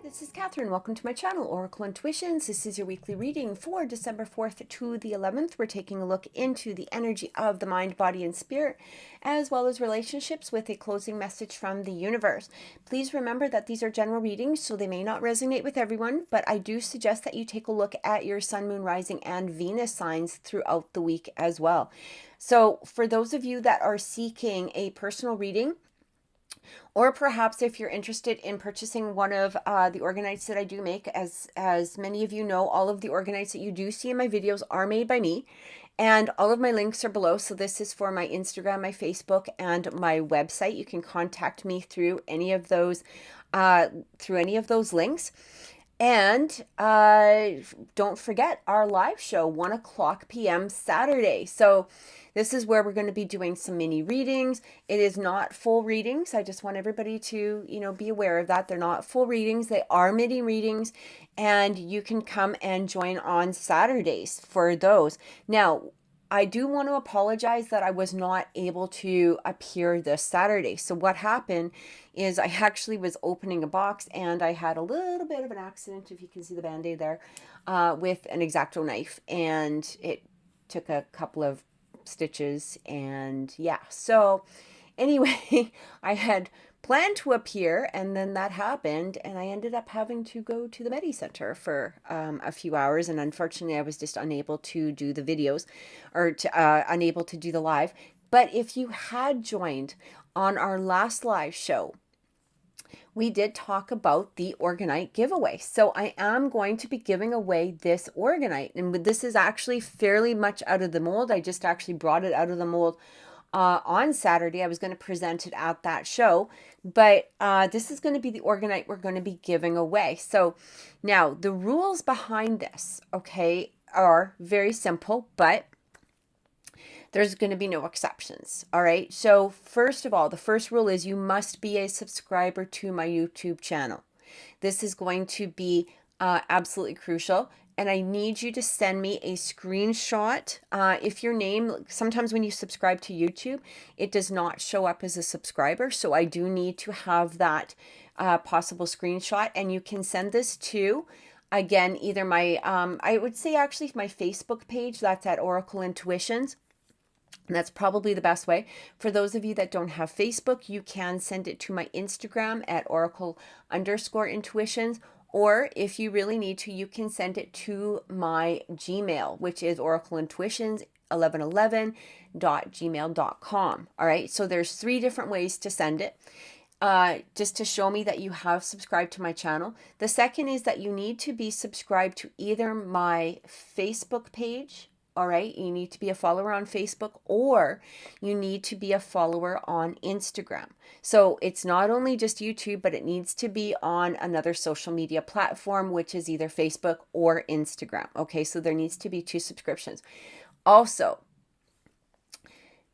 This is Catherine. Welcome to my channel, Oracle Intuitions. This is your weekly reading for December 4th to the 11th. We're taking a look into the energy of the mind, body, and spirit, as well as relationships with a closing message from the universe. Please remember that these are general readings, so they may not resonate with everyone, but I do suggest that you take a look at your sun, moon, rising, and Venus signs throughout the week as well. So for those of you that are seeking a personal reading, or perhaps if you're interested in purchasing one of the Organites that I do make, as many of you know, all of the Organites that you do see in my videos are made by me. And all of my links are below. So this is for my Instagram, my Facebook, and my website. You can contact me through any of those links. And don't forget our live show, 1 o'clock p.m. Saturday. So this is where we're going to be doing some mini readings. It is not full readings. I just want everybody to, be aware of that. They're not full readings. They are mini readings. And you can come and join on Saturdays for those. Now, I do want to apologize that I was not able to appear this Saturday. So what happened is I actually was opening a box and I had a little bit of an accident, if you can see the Band-Aid there, with an X-Acto knife. And it took a couple of stitches and yeah. So anyway, I had planned to appear and then that happened and I ended up having to go to the Medi Center for a few hours, and unfortunately I was just unable to do the videos or unable to do the live. But if you had joined on our last live show, we did talk about the Organite giveaway. So I am going to be giving away this Organite, and this is actually fairly much out of the mold. I just actually brought it out of the mold on Saturday. I was going to present it at that show, but this is going to be the Organite we're going to be giving away. So now the rules behind this, okay, are very simple, but there's going to be no exceptions. All right. So first of all, the first rule is you must be a subscriber to my YouTube channel. This is going to be absolutely crucial. And I need you to send me a screenshot. If your name, sometimes when you subscribe to YouTube, it does not show up as a subscriber. So I do need to have that possible screenshot. And you can send this to, again, either my, I would say actually my Facebook page. That's at Oracle Intuitions. And that's probably the best way. For those of you that don't have Facebook, you can send it to my Instagram at Oracle_Intuitions. Or if you really need to, you can send it to my Gmail, which is oracleintuitions1111.gmail.com. All right. So there's 3 different ways to send it. Just to show me that you have subscribed to my channel. The second is that you need to be subscribed to either my Facebook page. All right, you need to be a follower on Facebook, or you need to be a follower on Instagram. So it's not only just YouTube, but it needs to be on another social media platform, which is either Facebook or Instagram. Okay, so there needs to be 2 subscriptions. Also,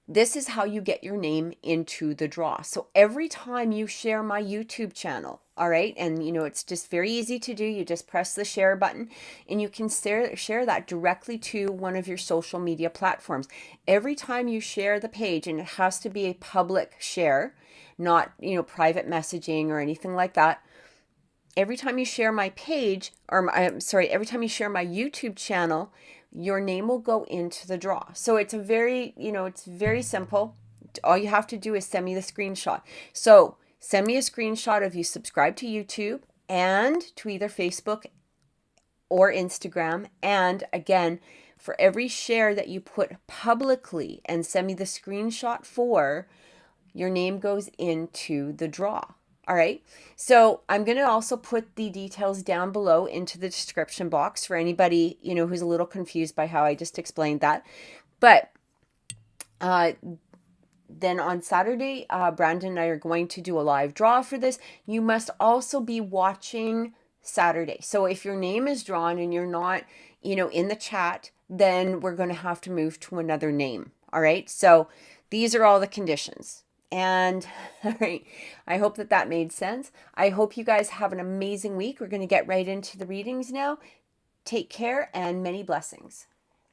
this is how you get your name into the draw. So every time you share my YouTube channel, all right, and it's just very easy to do. You just press the share button and you can share that directly to one of your social media platforms. Every time you share the page, and it has to be a public share, not, private messaging or anything like that. Every time you share my page, every time you share my YouTube channel, your name will go into the draw. So it's it's very simple. All you have to do is send me the screenshot. So send me a screenshot of you subscribe to YouTube and to either Facebook or Instagram. And again, for every share that you put publicly and send me the screenshot for, your name goes into the draw. All right. So I'm going to also put the details down below into the description box for anybody, who's a little confused by how I just explained that. But then on Saturday, Brandon and I are going to do a live draw for this. You must also be watching Saturday. So if your name is drawn and you're not, in the chat, then we're going to have to move to another name. All right. So these are all the conditions. And all right, I hope that made sense. I hope you guys have an amazing week. We're going to get right into the readings now. Take care and many blessings.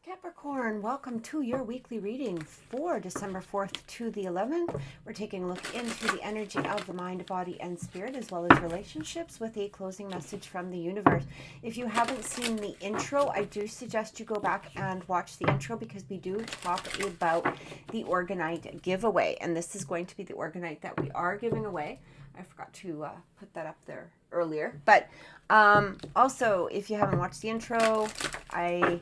Capricorn, welcome to your weekly reading for December 4th to the 11th. We're taking a look into the energy of the mind, body, and spirit, as well as relationships, with a closing message from the universe. If you haven't seen the intro, I do suggest you go back and watch the intro, because we do talk about the Organite giveaway. And this is going to be the Organite that we are giving away. I forgot to put that up there earlier. But also, if you haven't watched the intro, I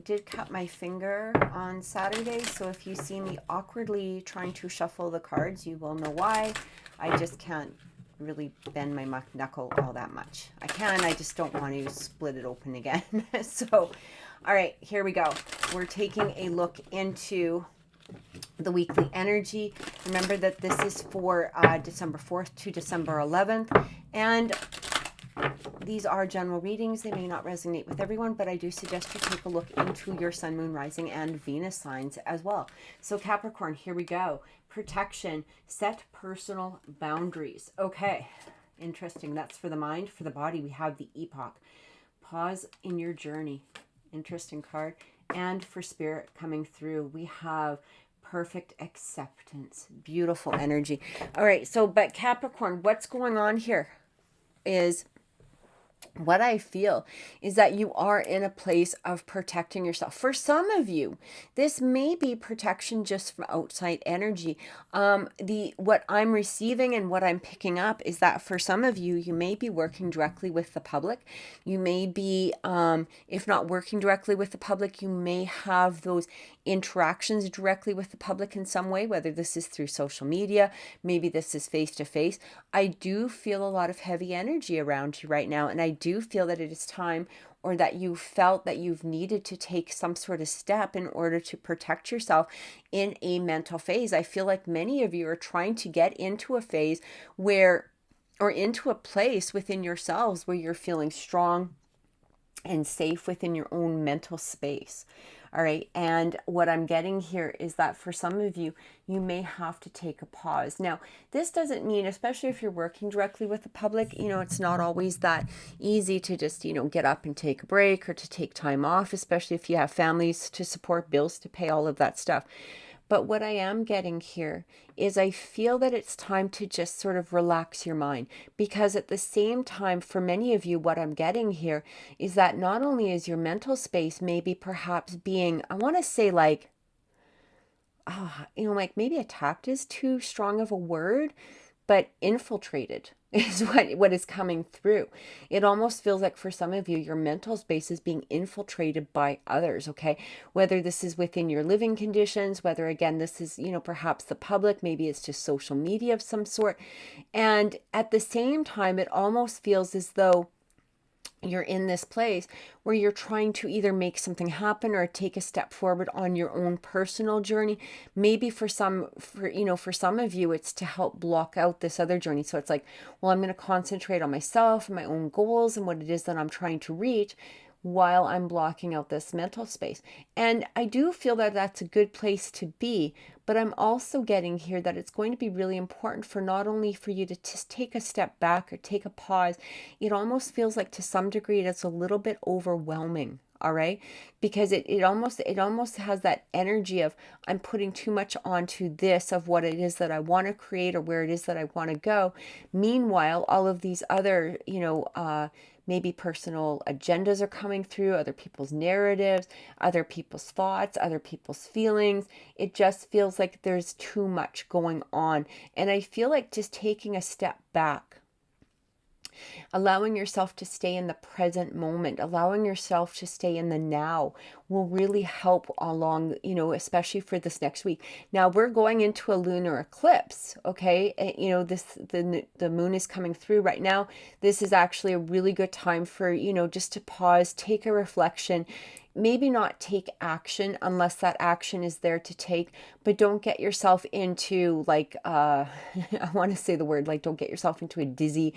did cut my finger on Saturday, so if you see me awkwardly trying to shuffle the cards, you will know why. I just can't really bend my knuckle all that much. I can, I just don't want to split it open again. So, all right, here we go. We're taking a look into the weekly energy. Remember that this is for December 4th to December 11th, and these are general readings. They may not resonate with everyone, but I do suggest you take a look into your sun, moon, rising, and Venus signs as well. So Capricorn, here we go. Protection, set personal boundaries. Okay, interesting. That's for the mind. For the body, we have the epoch. Pause in your journey. Interesting card. And for spirit coming through, we have perfect acceptance. Beautiful energy. All right, so but Capricorn, what's going on here is, what I feel is that you are in a place of protecting yourself. For some of you, this may be protection just from outside energy. What I'm receiving and what I'm picking up is that for some of you, you may be working directly with the public. You may be, if not working directly with the public, you may have those interactions directly with the public in some way, whether this is through social media, maybe this is face to face. I do feel a lot of heavy energy around you right now, and I do feel that it is time, or that you felt that you've needed to take some sort of step in order to protect yourself in a mental phase. I feel like many of you are trying to get into a phase where, or into a place within yourselves where you're feeling strong and safe within your own mental space. All right. And what I'm getting here is that for some of you, you may have to take a pause. Now, this doesn't mean, especially if you're working directly with the public, it's not always that easy to just, get up and take a break or to take time off, especially if you have families to support, bills to pay, all of that stuff. But what I am getting here is I feel that it's time to just sort of relax your mind, because at the same time, for many of you, what I'm getting here is that not only is your mental space maybe perhaps being, I want to say like maybe attacked is too strong of a word, but infiltrated is what is coming through. It almost feels like for some of you, your mental space is being infiltrated by others, okay? Whether this is within your living conditions, whether again, this is, perhaps the public, maybe it's just social media of some sort. And at the same time, it almost feels as though you're in this place where you're trying to either make something happen or take a step forward on your own personal journey. Maybe for some of you, it's to help block out this other journey. So it's like, well, I'm going to concentrate on myself and my own goals and what it is that I'm trying to reach, while I'm blocking out this mental space. And I do feel that that's a good place to be, but I'm also getting here that it's going to be really important for not only for you to just take a step back or take a pause. It almost feels like to some degree it's a little bit overwhelming. All right, because it almost has that energy of, I'm putting too much onto this of what it is that I want to create or where it is that I want to go. Meanwhile, all of these other, maybe personal agendas are coming through, other people's narratives, other people's thoughts, other people's feelings. It just feels like there's too much going on. And I feel like just taking a step back, allowing yourself to stay in the present moment, allowing yourself to stay in the now will really help along, especially for this next week. Now we're going into a lunar eclipse, okay? The moon is coming through right now. This is actually a really good time for, just to pause, take a reflection, maybe not take action unless that action is there to take, but don't get yourself into like, I want to say the word, like, don't get yourself into a dizzy,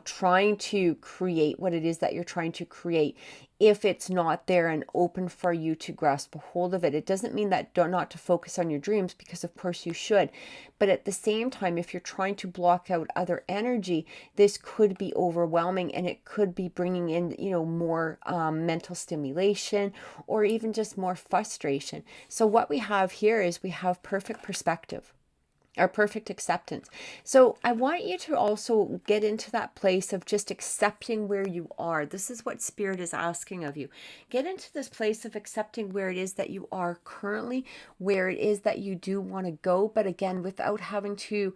trying to create what it is that you're trying to create if it's not there and open for you to grasp a hold of it. It doesn't mean that not to focus on your dreams, because of course you should. But at the same time, if you're trying to block out other energy, this could be overwhelming, and it could be bringing in, more mental stimulation, or even just more frustration. So what we have here is we have perfect perspective, or perfect acceptance. So I want you to also get into that place of just accepting where you are. This is what Spirit is asking of you. Get into this place of accepting where it is that you are currently, where it is that you do want to go, but again, without having to,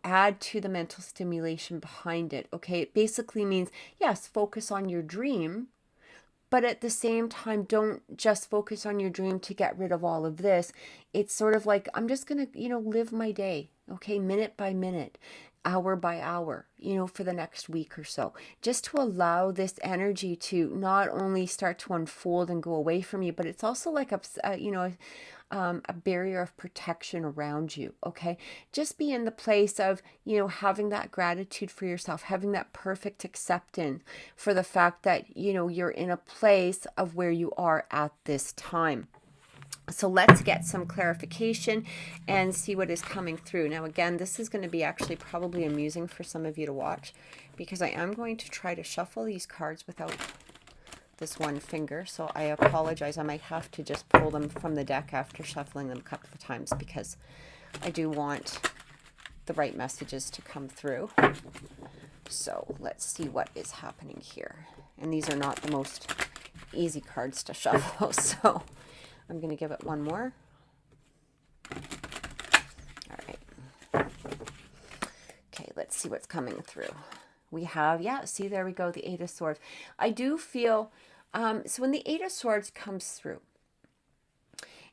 add to the mental stimulation behind it. Okay, it basically means, yes, focus on your dream, but at the same time, don't just focus on your dream to get rid of all of this. It's sort of like, I'm just going to, live my day, okay, minute by minute, hour by hour, for the next week or so, just to allow this energy to not only start to unfold and go away from you, but it's also like a barrier of protection around you. Okay, just be in the place of, having that gratitude for yourself, having that perfect acceptance for the fact that, you're in a place of where you are at this time. So let's get some clarification and see what is coming through. Now, again, this is going to be actually probably amusing for some of you to watch, because I am going to try to shuffle these cards without this one finger. So I apologize. I might have to just pull them from the deck after shuffling them a couple of times, because I do want the right messages to come through. So let's see what is happening here. And these are not the most easy cards to shuffle, so I'm going to give it one more. All right. Okay, let's see what's coming through. We have, see, there we go, the Eight of Swords. I do feel, so when the Eight of Swords comes through,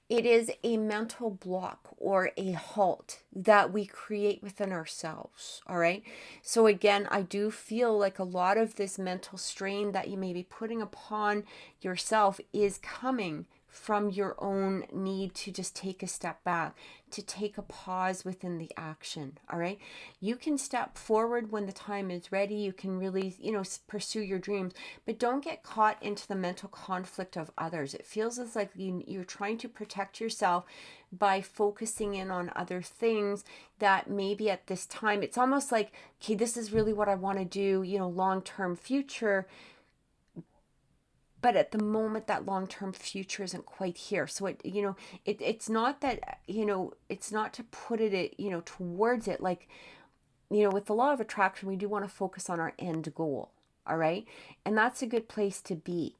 it is a mental block or a halt that we create within ourselves, all right? So again, I do feel like a lot of this mental strain that you may be putting upon yourself is coming from your own need to just take a step back, to take a pause within the action, all right? You can step forward when the time is ready. You can really, pursue your dreams, but don't get caught into the mental conflict of others. It feels as like you're trying to protect yourself by focusing in on other things that maybe at this time, it's almost like, okay, this is really what I want to do, long-term future. But at the moment, that long-term future isn't quite here. So it's not that, it's not to put it, towards it. Like, with the law of attraction, we do want to focus on our end goal. All right. And that's a good place to be.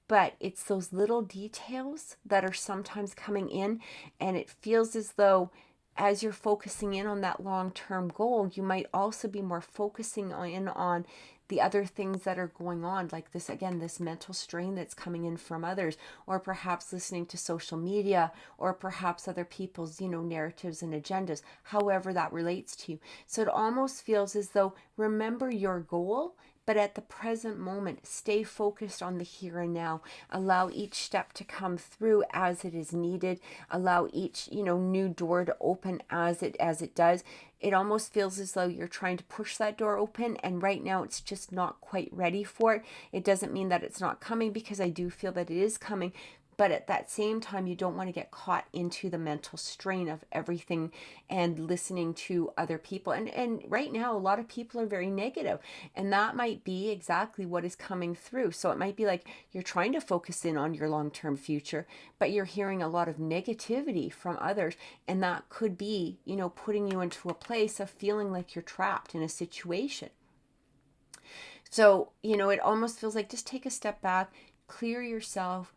But it's those little details that are sometimes coming in, and it feels as though as you're focusing in on that long-term goal, you might also be more focusing in on the other things that are going on, like this, again, this mental strain that's coming in from others, or perhaps listening to social media, or perhaps other people's, narratives and agendas, however that relates to you. So it almost feels as though, remember your goal, but at the present moment, stay focused on the here and now. Allow each step to come through as it is needed. Allow each, new door to open as it does. It almost feels as though you're trying to push that door open, and right now it's just not quite ready for it. It doesn't mean that it's not coming, because I do feel that it is coming. But at that same time, you don't want to get caught into the mental strain of everything and listening to other people. And right now, a lot of people are very negative, and that might be exactly what is coming through. So it might be like you're trying to focus in on your long-term future, but you're hearing a lot of negativity from others. And that could be, putting you into a place of feeling like you're trapped in a situation. So, it almost feels like just take a step back, clear yourself,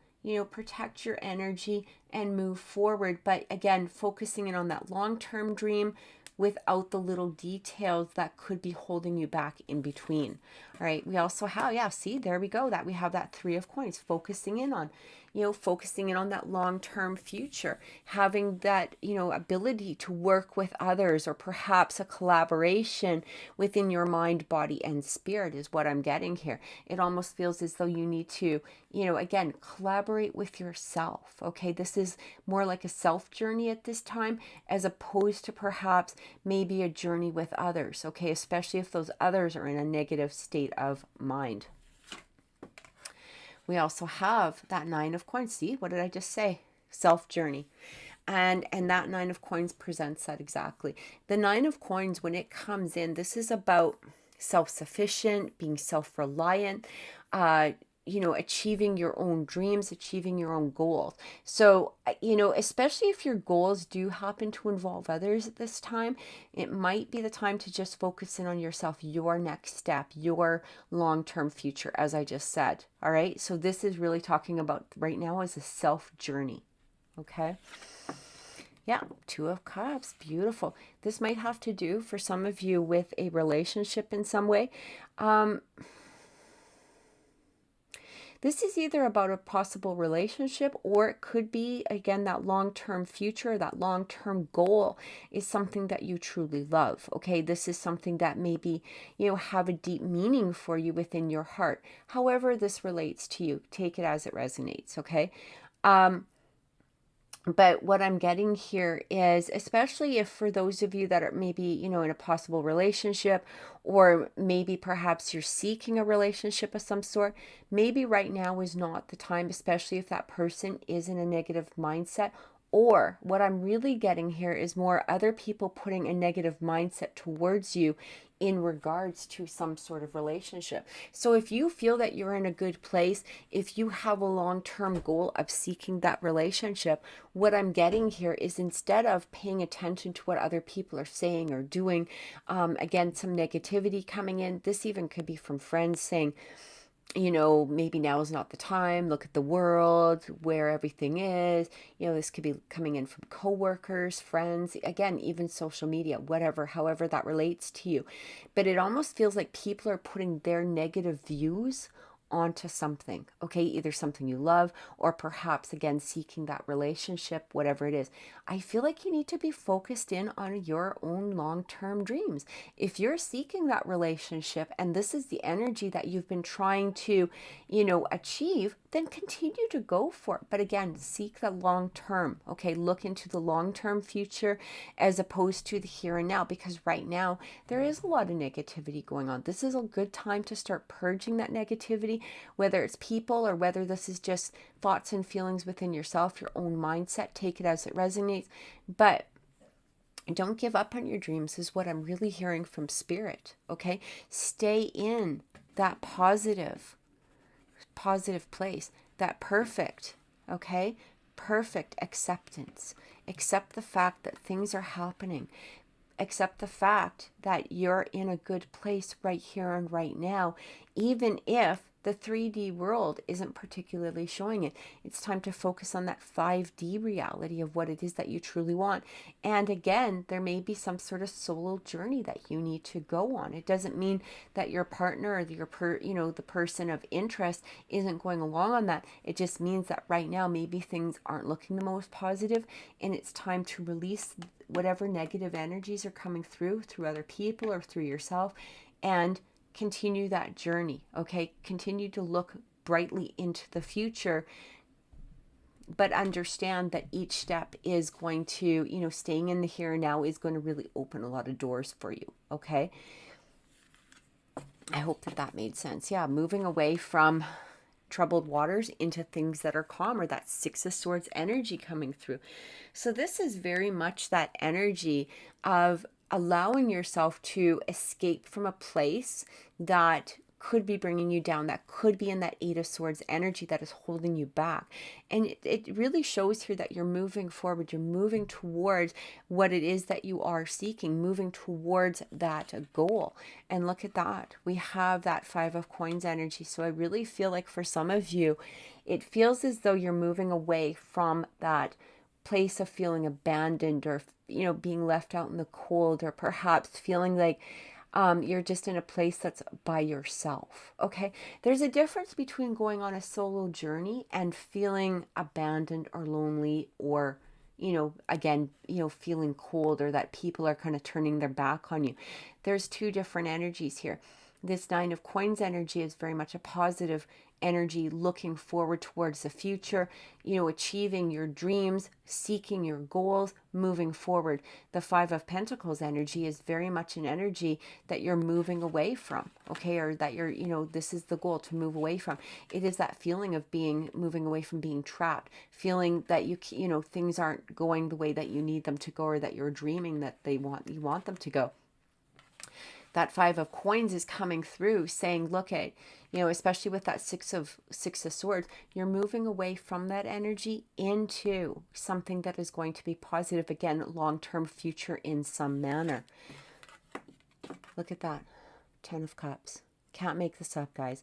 protect your energy and move forward. But again, focusing in on that long-term dream without the little details that could be holding you back in between. All right. We also have, see, there we go, that we have that Three of Coins, focusing in on that long-term future, having that, ability to work with others, or perhaps a collaboration within your mind, body, and spirit is what I'm getting here. It almost feels as though you need to, again, collaborate with yourself. Okay. This is more like a self journey at this time, as opposed to perhaps maybe a journey with others. Okay. Especially if those others are in a negative state of mind. We also have that Nine of Coins. See, what did I just say? Self journey. And that Nine of Coins presents that exactly. The Nine of Coins, when it comes in, this is about self-sufficient, being self-reliant, achieving your own dreams, achieving your own goals. So, especially if your goals do happen to involve others at this time, it might be the time to just focus in on yourself, your next step, your long-term future, as I just said. All right. So this is really talking about right now is a self journey. Okay. Yeah, Two of Cups, beautiful. This might have to do for some of you with a relationship in some way. This is either about a possible relationship, or it could be, again, that long-term future, that long-term goal is something that you truly love. Okay, this is something that maybe, have a deep meaning for you within your heart. However this relates to you, take it as it resonates, okay? But what I'm getting here is, especially if for those of you that are maybe, in a possible relationship, or maybe perhaps you're seeking a relationship of some sort, maybe right now is not the time, especially if that person is in a negative mindset. Or what I'm really getting here is more other people putting a negative mindset towards you in regards to some sort of relationship. So if you feel that you're in a good place, if you have a long-term goal of seeking that relationship, what I'm getting here is, instead of paying attention to what other people are saying or doing, again, some negativity coming in, this even could be from friends saying, maybe now is not the time. Look at the world, where everything is. This could be coming in from coworkers, friends, again, even social media, whatever, however that relates to you. But it almost feels like people are putting their negative views onto something, okay? Either something you love, or perhaps, again, seeking that relationship, whatever it is. I feel like you need to be focused in on your own long-term dreams. If you're seeking that relationship and this is the energy that you've been trying to, achieve, then continue to go for it. But again, seek the long term, okay? Look into the long-term future as opposed to the here and now, because right now there is a lot of negativity going on. This is a good time to start purging that negativity, whether it's people or whether this is just thoughts and feelings within yourself, your own mindset. Take it as it resonates. But don't give up on your dreams is what I'm really hearing from Spirit, okay? Stay in that positive place, that perfect, okay? Perfect acceptance. Accept the fact that things are happening. Accept the fact that you're in a good place right here and right now, even if the 3D world isn't particularly showing it. It's time to focus on that 5D reality of what it is that you truly want. And again, there may be some sort of solo journey that you need to go on. It doesn't mean that your partner or the person of interest isn't going along on that. It just means that right now maybe things aren't looking the most positive, and it's time to release whatever negative energies are coming through other people or through yourself, and continue that journey, okay? Continue to look brightly into the future, but understand that each step is going to, staying in the here and now is going to really open a lot of doors for you, okay? I hope that made sense. Yeah, moving away from troubled waters into things that are calmer, that Six of Swords energy coming through. So this is very much that energy of allowing yourself to escape from a place that could be bringing you down, that could be in that Eight of Swords energy that is holding you back. And it really shows here that you're moving forward, you're moving towards what it is that you are seeking, moving towards that goal. And look at that, we have that Five of Coins energy. So I really feel like for some of you, it feels as though you're moving away from that place of feeling abandoned, or being left out in the cold, or perhaps feeling like you're just in a place that's by yourself, okay? There's a difference between going on a solo journey and feeling abandoned or lonely, or again, feeling cold, or that people are kind of turning their back on you. There's two different energies here. This Nine of Coins energy is very much a positive energy, looking forward towards the future, you know, achieving your dreams, seeking your goals, moving forward. The Five of Pentacles energy is very much an energy that you're moving away from, okay? Or that you're, you know, this is the goal, to move away from. It is that feeling of moving away from being trapped, feeling that you know, things aren't going the way that you need them to go, or that you're dreaming that you want them to go. That Five of Coins is coming through saying, look at, you know, especially with that Six of Swords, you're moving away from that energy into something that is going to be positive, again, long-term future in some manner. Look at that. 10 of Cups. Can't make this up, guys.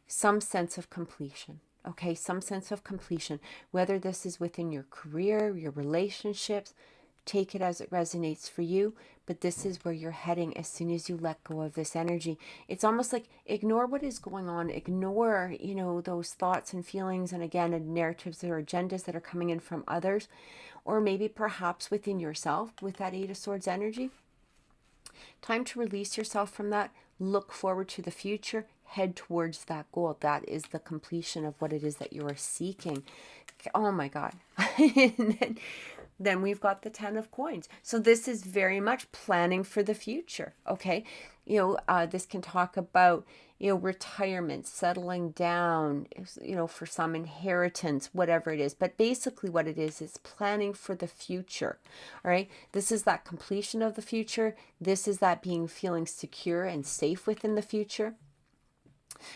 Some sense of completion. Okay, some sense of completion, whether this is within your career, your relationships. Take it as it resonates for you, but this is where you're heading as soon as you let go of this energy. It's almost like ignore what is going on, ignore, you know, those thoughts and feelings, and again, narratives or agendas that are coming in from others, or maybe perhaps within yourself with that Eight of Swords energy. Time to release yourself from that, look forward to the future, head towards that goal. That is the completion of what it is that you are seeking. Oh my God. Then we've got the 10 of Coins. So this is very much planning for the future, okay? You know, this can talk about, you know, retirement, settling down, you know, for some inheritance, whatever it is. But basically what it is planning for the future, all right? This is that completion of the future. This is that feeling secure and safe within the future.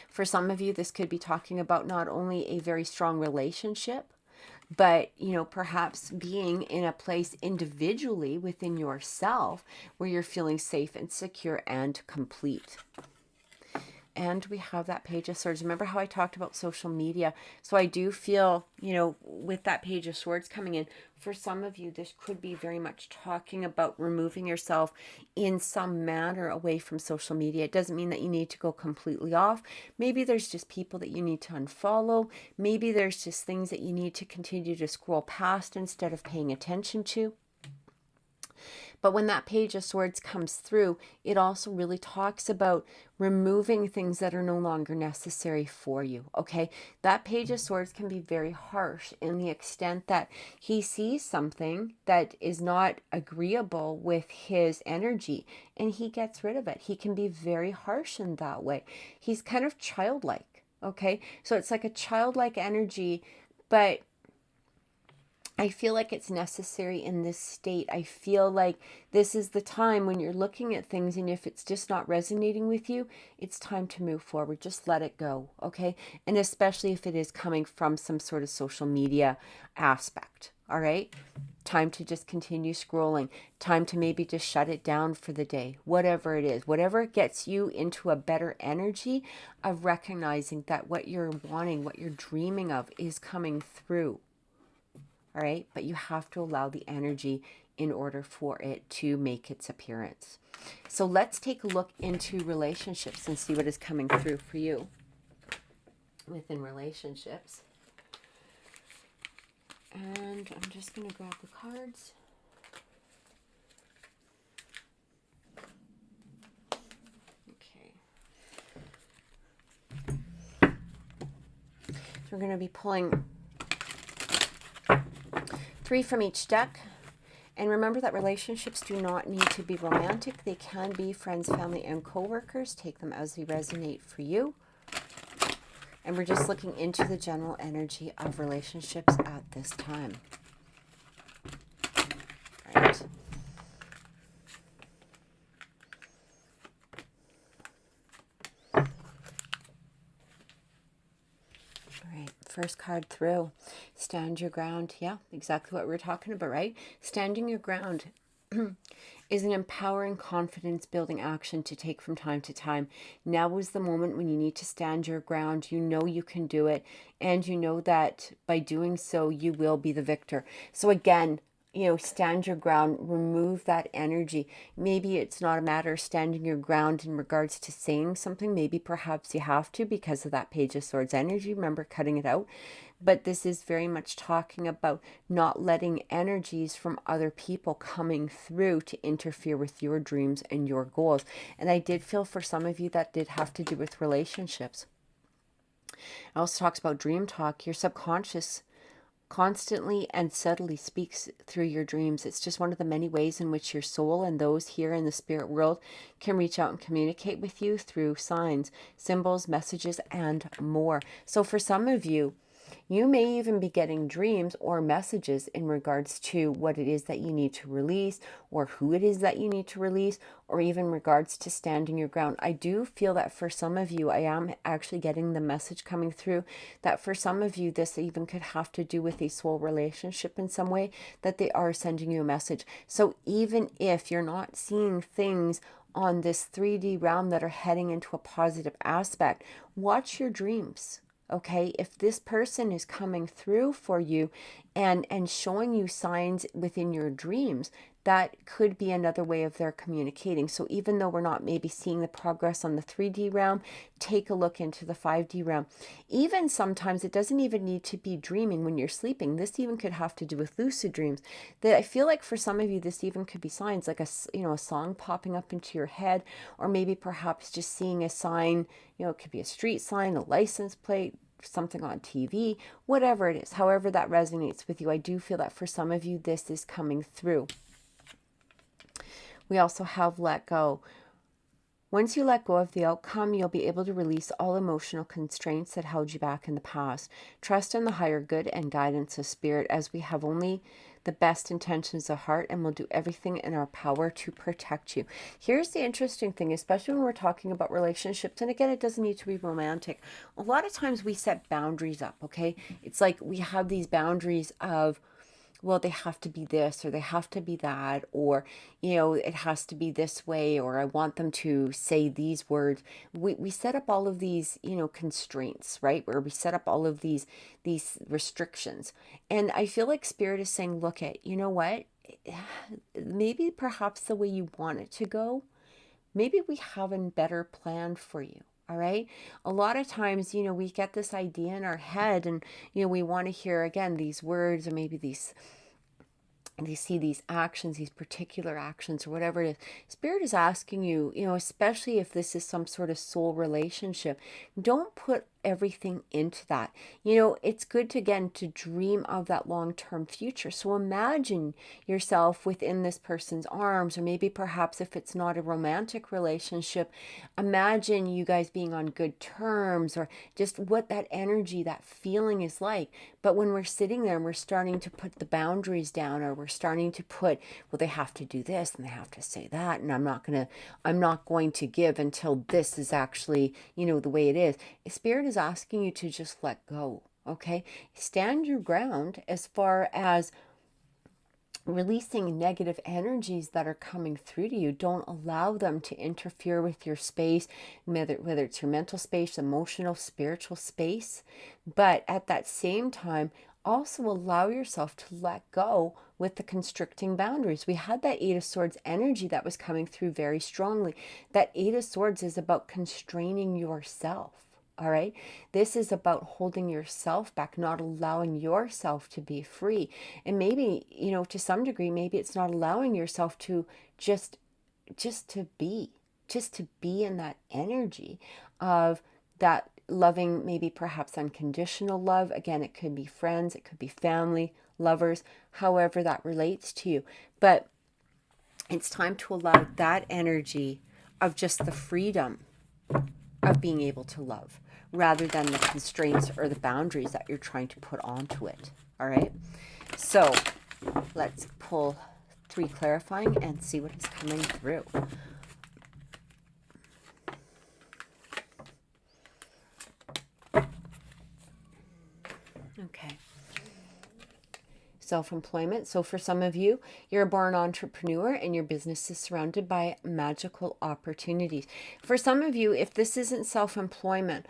For some of you, this could be talking about not only a very strong relationship, but, you know, perhaps being in a place individually within yourself where you're feeling safe and secure and complete. And we have that Page of Swords. Remember how I talked about social media? So I do feel, you know, with that Page of Swords coming in, for some of you, this could be very much talking about removing yourself in some manner away from social media. It doesn't mean that you need to go completely off. Maybe there's just people that you need to unfollow. Maybe there's just things that you need to continue to scroll past instead of paying attention to. But when that Page of Swords comes through, it also really talks about removing things that are no longer necessary for you, okay? That Page of Swords can be very harsh in the extent that he sees something that is not agreeable with his energy and he gets rid of it. He can be very harsh in that way. He's kind of childlike, okay? So it's like a childlike energy, but I feel like it's necessary in this state. I feel like this is the time when you're looking at things, and if it's just not resonating with you, it's time to move forward. Just let it go, okay? And especially if it is coming from some sort of social media aspect, all right? Time to just continue scrolling. Time to maybe just shut it down for the day. Whatever it is, whatever gets you into a better energy of recognizing that what you're wanting, what you're dreaming of is coming through. All right, but you have to allow the energy in order for it to make its appearance. So let's take a look into relationships and see what is coming through for you within relationships. And I'm just going to grab the cards. Okay. So we're going to be pulling 3 from each deck. And remember that relationships do not need to be romantic. They can be friends, family, and co-workers. Take them as they resonate for you. And we're just looking into the general energy of relationships at this time. All right. First card through, stand your ground. Yeah, exactly what we're talking about, right? Standing your ground is an empowering, confidence building action to take from time to time. Now is the moment when you need to stand your ground. You know you can do it, and you know that by doing so, you will be the victor. So again, you know, stand your ground, remove that energy. Maybe it's not a matter of standing your ground in regards to saying something. Maybe perhaps you have to because of that Page of Swords energy. Remember, cutting it out. But this is very much talking about not letting energies from other people coming through to interfere with your dreams and your goals. And I did feel for some of you that did have to do with relationships. It also talks about dream talk. Your subconscious constantly and subtly speaks through your dreams. It's just one of the many ways in which your soul and those here in the spirit world can reach out and communicate with you through signs, symbols, messages, and more. So for some of you, you may even be getting dreams or messages in regards to what it is that you need to release, or who it is that you need to release, or even regards to standing your ground. I do feel that for some of you, I am actually getting the message coming through that for some of you, this even could have to do with a soul relationship in some way, that they are sending you a message. So even if you're not seeing things on this 3D realm that are heading into a positive aspect, watch your dreams. Okay, if this person is coming through for you and showing you signs within your dreams, that could be another way of their communicating. So even though we're not maybe seeing the progress on the 3D realm, take a look into the 5D realm. Even sometimes it doesn't even need to be dreaming when you're sleeping. This even could have to do with lucid dreams. That I feel like for some of you, this even could be signs like a song popping up into your head, or maybe perhaps just seeing a sign. It could be a street sign, a license plate, something on TV, whatever it is, however that resonates with you. I do feel that for some of you, this is coming through. We also have let go. Once you let go of the outcome, you'll be able to release all emotional constraints that held you back in the past. Trust in the higher good and guidance of spirit, as we have only the best intentions of heart and will do everything in our power to protect you. Here's the interesting thing, especially when we're talking about relationships, and again, it doesn't need to be romantic. A lot of times we set boundaries up, okay? It's like we have these boundaries of, well, they have to be this or they have to be that, or, it has to be this way, or I want them to say these words. We set up all of these, constraints, right? Where we set up all of these restrictions. And I feel like Spirit is saying, look at, you know what? Maybe perhaps the way you want it to go, maybe we have a better plan for you. All right. A lot of times, we get this idea in our head and, we want to hear again these words, or maybe they see these actions, these particular actions, or whatever it is. Spirit is asking you, especially if this is some sort of soul relationship, don't put everything into that. It's good to, again, to dream of that long-term future. So imagine yourself within this person's arms, or maybe perhaps if it's not a romantic relationship, imagine you guys being on good terms, or just what that energy, that feeling is like. But when we're sitting there and we're starting to put the boundaries down, or we're starting to put, well, they have to do this and they have to say that, and I'm not going to give until this is actually, the way it is. Spirit is asking you to just let go. Okay, stand your ground as far as releasing negative energies that are coming through to you. Don't allow them to interfere with your space, whether it's your mental space, emotional, spiritual space. But at that same time, also allow yourself to let go with the constricting boundaries. We had that Eight of Swords energy that was coming through very strongly. That Eight of Swords is about constraining yourself. All right. This is about holding yourself back, not allowing yourself to be free. And maybe, to some degree, maybe it's not allowing yourself to just to be in that energy of that loving, maybe perhaps unconditional love. Again, it could be friends, it could be family, lovers, however that relates to you. But it's time to allow that energy of just the freedom of being able to love, rather than the constraints or the boundaries that you're trying to put onto it. All right. So let's pull 3 clarifying and see what is coming through. Okay. Self-employment. So for some of you, you're a born entrepreneur and your business is surrounded by magical opportunities. For some of you, if this isn't self-employment,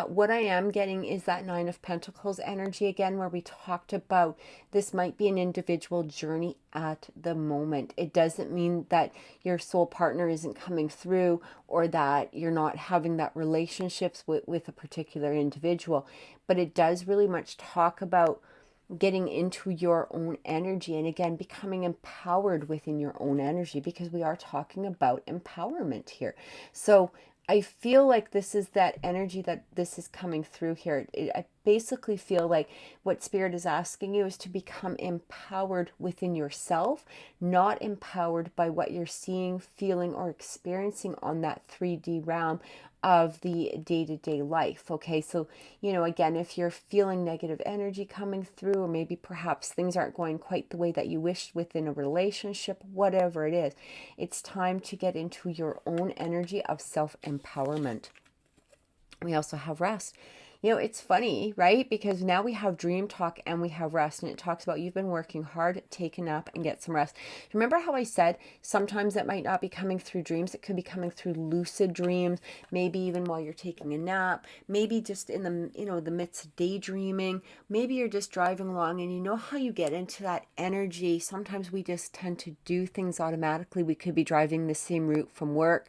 what I am getting is that Nine of Pentacles energy again, where we talked about this might be an individual journey at the moment. It doesn't mean that your soul partner isn't coming through, or that you're not having that relationships with a particular individual, but it does really much talk about getting into your own energy, and again, becoming empowered within your own energy, because we are talking about empowerment here. So I feel like this is that energy that this is coming through here. I basically feel like what Spirit is asking you is to become empowered within yourself, not empowered by what you're seeing, feeling, or experiencing on that 3D realm of the day-to-day life. Okay, so again, if you're feeling negative energy coming through, or maybe perhaps things aren't going quite the way that you wished within a relationship, whatever it is, it's time to get into your own energy of self-empowerment. We also have rest. It's funny, right? Because now we have dream talk and we have rest, and it talks about you've been working hard, take a nap and get some rest. Remember how I said sometimes it might not be coming through dreams, it could be coming through lucid dreams, maybe even while you're taking a nap, maybe just in the midst of daydreaming, maybe you're just driving along, and how you get into that energy. Sometimes we just tend to do things automatically. We could be driving the same route from work,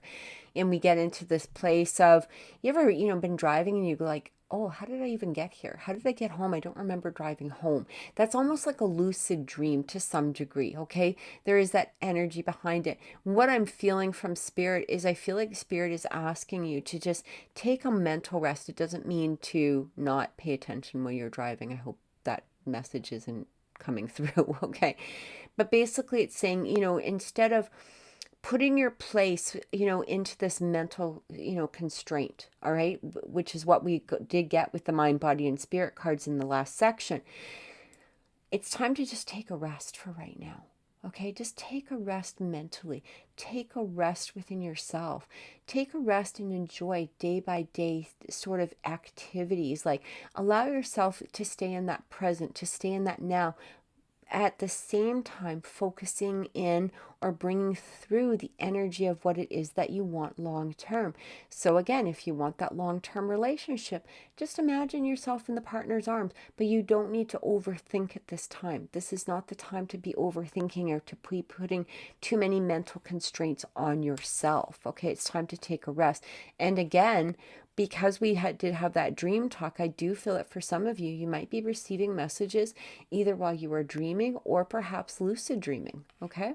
and we get into this place of, you ever been driving and you go like, oh, how did I even get here? How did I get home? I don't remember driving home. That's almost like a lucid dream to some degree, okay? There is that energy behind it. What I'm feeling from Spirit is, I feel like Spirit is asking you to just take a mental rest. It doesn't mean to not pay attention when you're driving. I hope that message isn't coming through, okay? But basically it's saying, instead of putting your place, into this mental, constraint, all right, which is what we did get with the mind, body, and spirit cards in the last section. It's time to just take a rest for right now. Okay, just take a rest mentally. Take a rest within yourself. Take a rest and enjoy day by day sort of activities. Like, allow yourself to stay in that present, to stay in that now, at the same time focusing in or bringing through the energy of what it is that you want long term. So again, if you want that long term relationship, just imagine yourself in the partner's arms, but you don't need to overthink at this time. This is not the time to be overthinking or to be putting too many mental constraints on yourself. Okay, it's time to take a rest. And again, because we did have that dream talk, I do feel that for some of you, you might be receiving messages either while you are dreaming or perhaps lucid dreaming, okay?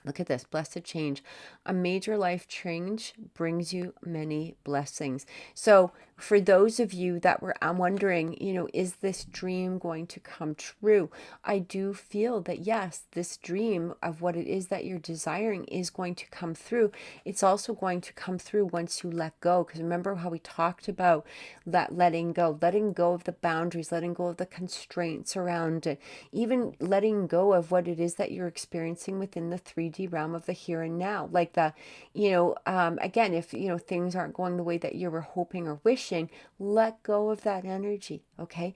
Look at this, blessed change. A major life change brings you many blessings. So for those of you that I'm wondering, is this dream going to come true? I do feel that yes, this dream of what it is that you're desiring is going to come through. It's also going to come through once you let go. Because remember how we talked about that letting go of the boundaries, letting go of the constraints around it, even letting go of what it is that you're experiencing within the 3D realm of the here and now. Like again, if, things aren't going the way that you were hoping or wishing, let go of that energy, okay?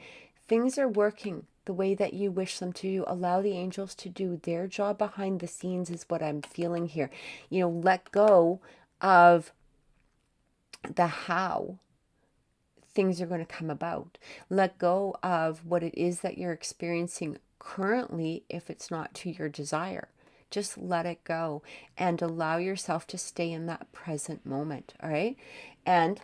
Things are working the way that you wish them to. Allow the angels to do their job behind the scenes is what I'm feeling here. Let go of the how things are going to come about. Let go of what it is that you're experiencing currently if it's not to your desire. Just let it go and allow yourself to stay in that present moment, all right? And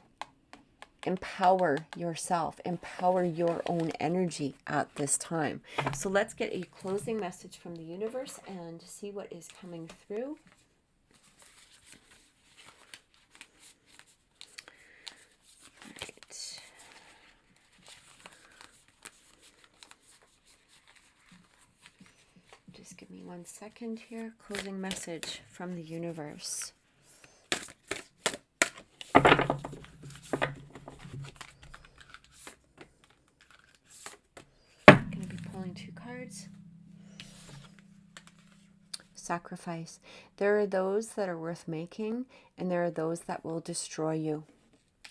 empower yourself, empower your own energy at this time. So let's get a closing message from the universe and see what is coming through. All right. Just give me 1 second here. Closing message from the universe. Pulling 2 cards. Sacrifice. There are those that are worth making, and there are those that will destroy you.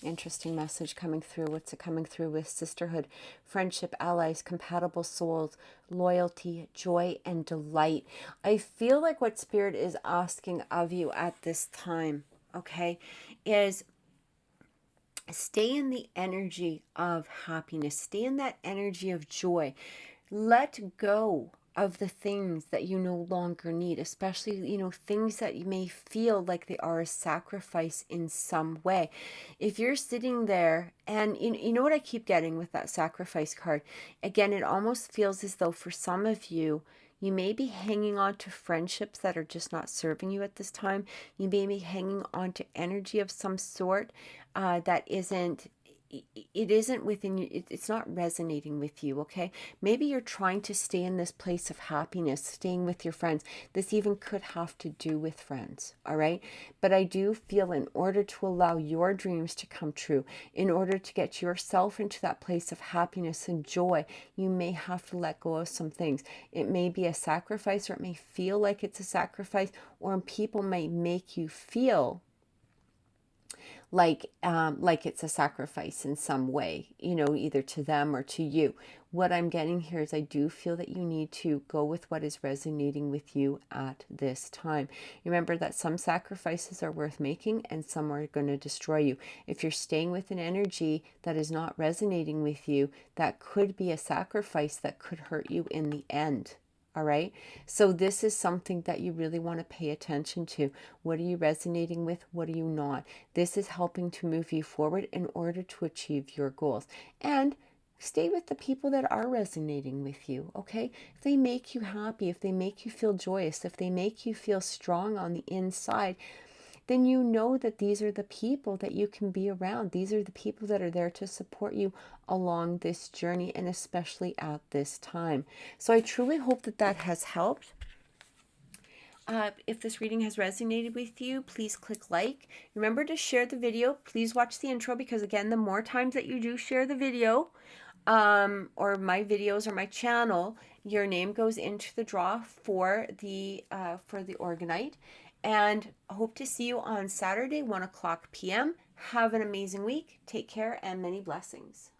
Interesting message coming through. What's it coming through with? Sisterhood, friendship, allies, compatible souls, loyalty, joy, and delight. I feel like what Spirit is asking of you at this time, okay, is stay in the energy of happiness. Stay in that energy of joy. Let go of the things that you no longer need, especially, things that you may feel like they are a sacrifice in some way. If you're sitting there and you know what I keep getting with that sacrifice card, again, it almost feels as though for some of you, You may be hanging on to friendships that are just not serving you at this time. You may be hanging on to energy of some sort that isn't, it isn't within you, it's not resonating with you. Okay, maybe you're trying to stay in this place of happiness, staying with your friends. This even could have to do with friends. All right, but I do feel in order to allow your dreams to come true, in order to get yourself into that place of happiness and joy, you may have to let go of some things. It may be a sacrifice, or it may feel like it's a sacrifice, or people may make you feel like it's a sacrifice in some way, you know, either to them or to you. What I'm getting here is I do feel that you need to go with what is resonating with you at this time. Remember that some sacrifices are worth making and some are going to destroy you. If you're staying with an energy that is not resonating with you, that could be a sacrifice that could hurt you in the end. All right. So this is something that you really want to pay attention to. What are you resonating with? What are you not? This is helping to move you forward in order to achieve your goals. And stay with the people that are resonating with you. Okay. If they make you happy, if they make you feel joyous, if they make you feel strong on the inside, then you know that these are the people that you can be around. These are the people that are there to support you along this journey, and especially at this time. So I truly hope that that has helped. If this reading has resonated with you, please click like. Remember to share the video. Please watch the intro, because again, the more times that you do share the video, or my videos or my channel, your name goes into the draw for the Organite. And I hope to see you on Saturday, 1 o'clock p.m. Have an amazing week. Take care and many blessings.